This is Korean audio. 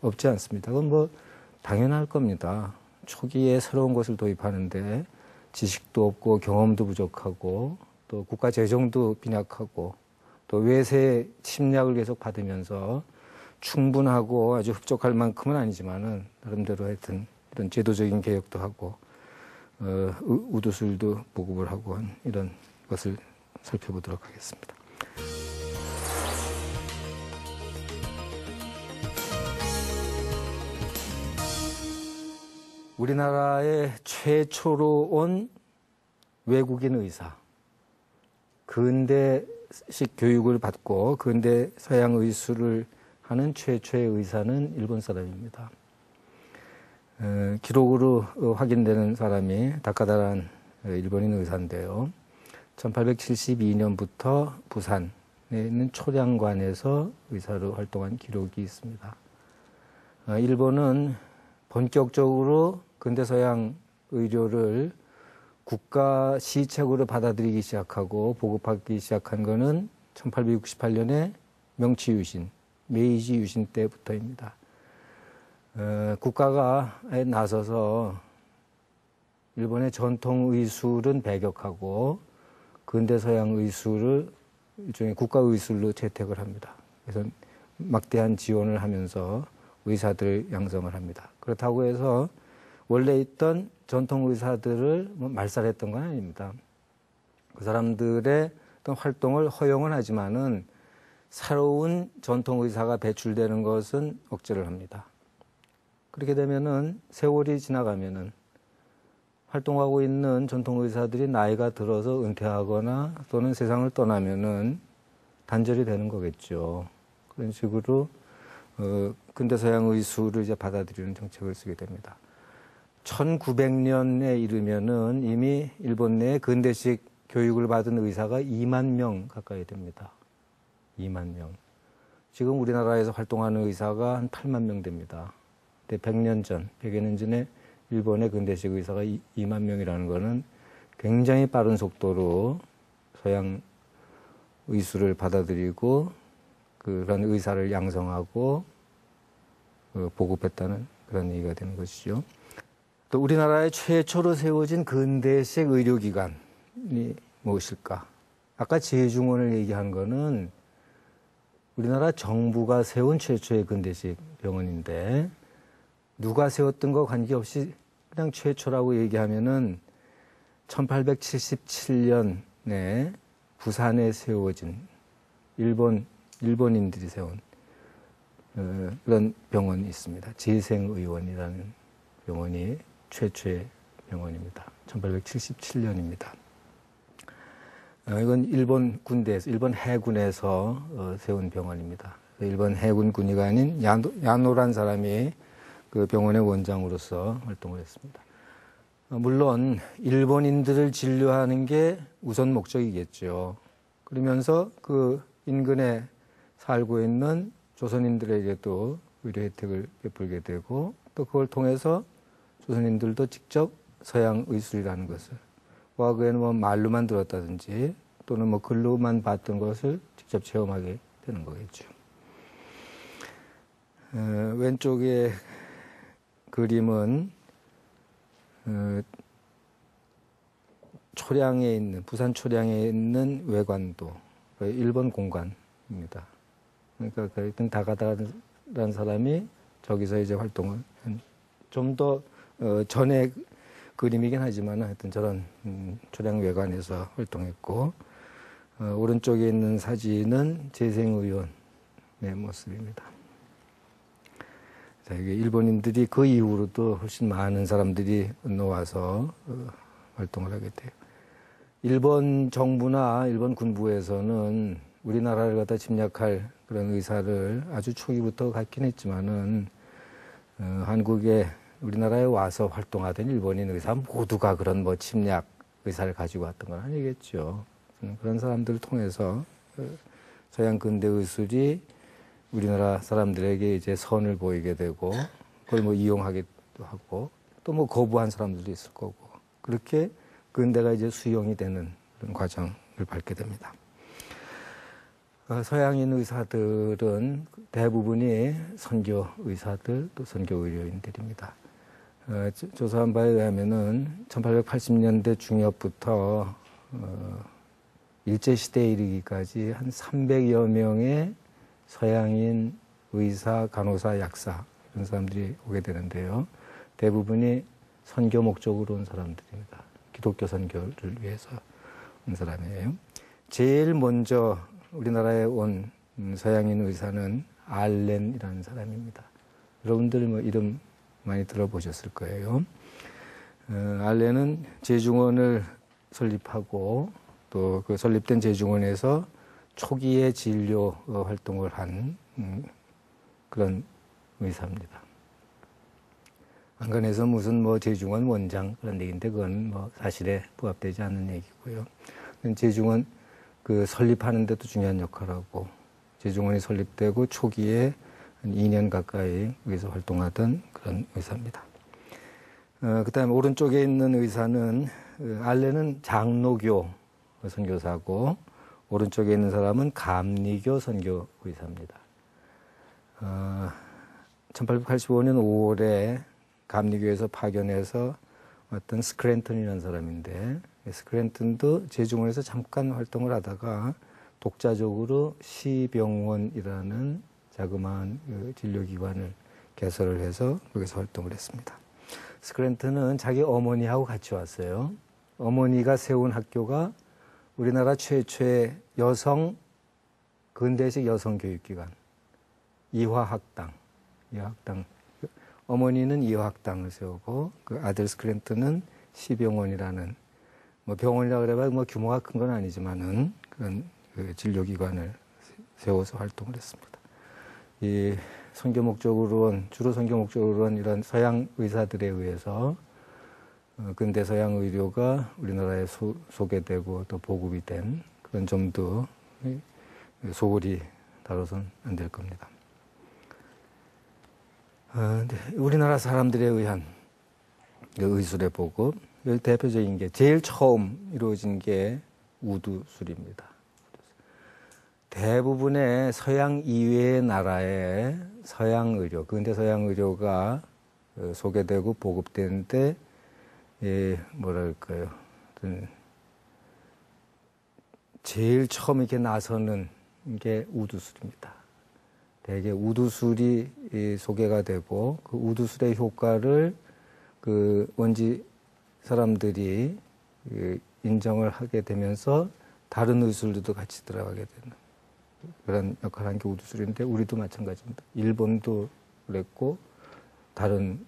없지 않습니다. 그건 뭐 당연할 겁니다. 초기에 새로운 것을 도입하는데 지식도 없고 경험도 부족하고 또 국가 재정도 빈약하고 또 외세 침략을 계속 받으면서 충분하고 아주 흡족할 만큼은 아니지만은 나름대로 하여튼 이런 제도적인 개혁도 하고 우두술도 보급을 하고 한 이런 것을 살펴보도록 하겠습니다. 우리나라에 최초로 온 외국인 의사, 근대식 교육을 받고 근대 서양 의술을 하는 최초의 의사는 일본 사람입니다. 기록으로 확인되는 사람이 다카다라는 일본인 의사인데요. 1872년부터 부산에 있는 초량관에서 의사로 활동한 기록이 있습니다. 일본은 본격적으로 근대서양 의료를 국가 시책으로 받아들이기 시작하고 보급하기 시작한 것은 1868년에 명치유신, 메이지 유신 때부터입니다. 국가가 나서서 일본의 전통 의술은 배격하고 근대 서양 의술을 일종의 국가 의술로 채택을 합니다. 그래서 막대한 지원을 하면서 의사들 양성을 합니다. 그렇다고 해서 원래 있던 전통 의사들을 말살했던 건 아닙니다. 그 사람들의 어떤 활동을 허용은 하지만은 새로운 전통 의사가 배출되는 것은 억제를 합니다. 그렇게 되면은 세월이 지나가면은 활동하고 있는 전통 의사들이 나이가 들어서 은퇴하거나 또는 세상을 떠나면은 단절이 되는 거겠죠. 그런 식으로 근대 서양 의술을 이제 받아들이는 정책을 쓰게 됩니다. 1900년에 이르면은 이미 일본 내에 근대식 교육을 받은 의사가 2만 명 가까이 됩니다. 2만 명. 지금 우리나라에서 활동하는 의사가 한 8만 명 됩니다. 근데 100년 전, 100여 년 전에 일본의 근대식 의사가 2만 명이라는 거는 굉장히 빠른 속도로 서양 의술을 받아들이고 그런 의사를 양성하고 보급했다는 그런 얘기가 되는 것이죠. 또 우리나라에 최초로 세워진 근대식 의료기관이 무엇일까? 아까 제중원을 얘기한 거는 우리나라 정부가 세운 최초의 근대식 병원인데 누가 세웠던 거 관계없이 그냥 최초라고 얘기하면은 1877년에 부산에 세워진 일본인들이 세운 그런 병원이 있습니다. 재생의원이라는 병원이 최초의 병원입니다. 1877년입니다. 이건 일본 군대에서, 일본 해군에서 세운 병원입니다. 일본 해군 군의가 아닌 야노란 사람이 그 병원의 원장으로서 활동을 했습니다. 물론 일본인들을 진료하는 게 우선 목적이겠죠. 그러면서 그 인근에 살고 있는 조선인들에게도 의료 혜택을 베풀게 되고 또 그걸 통해서 조선인들도 직접 서양 의술이라는 것을 과거에는 뭐 말로만 들었다든지 또는 뭐 글로만 봤던 것을 직접 체험하게 되는 거겠죠. 왼쪽에 그림은 초량에 있는 부산 초량에 있는 외관도 일본 공관입니다. 그러니까 하여튼 다가다라는 사람이 저기서 이제 활동을 좀 더 전에 그림이긴 하지만 하여튼 저런 초량 외관에서 활동했고 오른쪽에 있는 사진은 재생의원의 모습입니다. 자, 이게 일본인들이 그 이후로도 훨씬 많은 사람들이 건너와서 활동을 하게 돼요. 일본 정부나 일본 군부에서는 우리나라를 갖다 침략할 그런 의사를 아주 초기부터 갖긴 했지만은 한국에 우리나라에 와서 활동하던 일본인 의사 모두가 그런 뭐 침략 의사를 가지고 왔던 건 아니겠죠. 그런 사람들을 통해서 서양 근대 의술이 우리나라 사람들에게 이제 선을 보이게 되고 그걸 뭐 이용하기도 하고 또 뭐 거부한 사람들도 있을 거고 그렇게 근대가 이제 수용이 되는 그런 과정을 밟게 됩니다. 서양인 의사들은 대부분이 선교 의사들 또 선교 의료인들입니다. 조사한 바에 의하면은 1880년대 중엽부터 일제시대에 이르기까지 한 300여 명의 서양인 의사, 간호사, 약사 이런 사람들이 오게 되는데요. 대부분이 선교 목적으로 온 사람들입니다. 기독교 선교를 위해서 온 사람이에요. 제일 먼저 우리나라에 온 서양인 의사는 알렌이라는 사람입니다. 여러분들 뭐 이름 많이 들어보셨을 거예요. 알렌은 제중원을 설립하고 또 그 설립된 제중원에서 초기에 진료 활동을 한 그런 의사입니다. 안간해서 무슨 뭐 제중원 원장 그런 얘기인데 그건 뭐 사실에 부합되지 않는 얘기고요. 제중원 그 설립하는 데도 중요한 역할하고 제중원이 설립되고 초기에 한 2년 가까이 여기서 활동하던 그런 의사입니다. 그 다음에 오른쪽에 있는 의사는 알렌은 장로교 선교사고 오른쪽에 있는 사람은 감리교 선교 의사입니다. 1885년 5월에 감리교에서 파견해서 왔던 스크랜턴이라는 사람인데 스크랜턴도 제중원에서 잠깐 활동을 하다가 독자적으로 시병원이라는 자그마한 진료기관을 개설을 해서 거기서 활동을 했습니다. 스크랜턴은 자기 어머니하고 같이 왔어요. 어머니가 세운 학교가 우리나라 최초의 여성 근대식 여성 교육기관 이화학당. 어머니는 이화학당을 세우고 그 아들 스크랜턴은 시병원이라는 뭐 병원이라 그래봐 뭐 규모가 큰 건 아니지만은 그런 그 진료기관을 세워서 활동을 했습니다. 이 선교 목적으로는 주로 선교 목적으로는 이런 서양 의사들에 의해서 근대 서양 의료가 우리나라에 소개되고 또 보급이 된 그런 점도 소홀히 다뤄선 안 될 겁니다. 우리나라 사람들에 의한 의술의 보급, 대표적인 게 제일 처음 이루어진 게 우두술입니다. 대부분의 서양 이외의 나라의 서양 의료, 근대 서양 의료가 소개되고 보급되는데 뭐랄까요, 제일 처음 이렇게 나서는 게 우두술입니다. 대개 우두술이 소개가 되고 그 우두술의 효과를 그 원지 사람들이 인정을 하게 되면서 다른 의술들도 같이 들어가게 되는 그런 역할을 한 게 우두술인데 우리도 마찬가지입니다. 일본도 그랬고 다른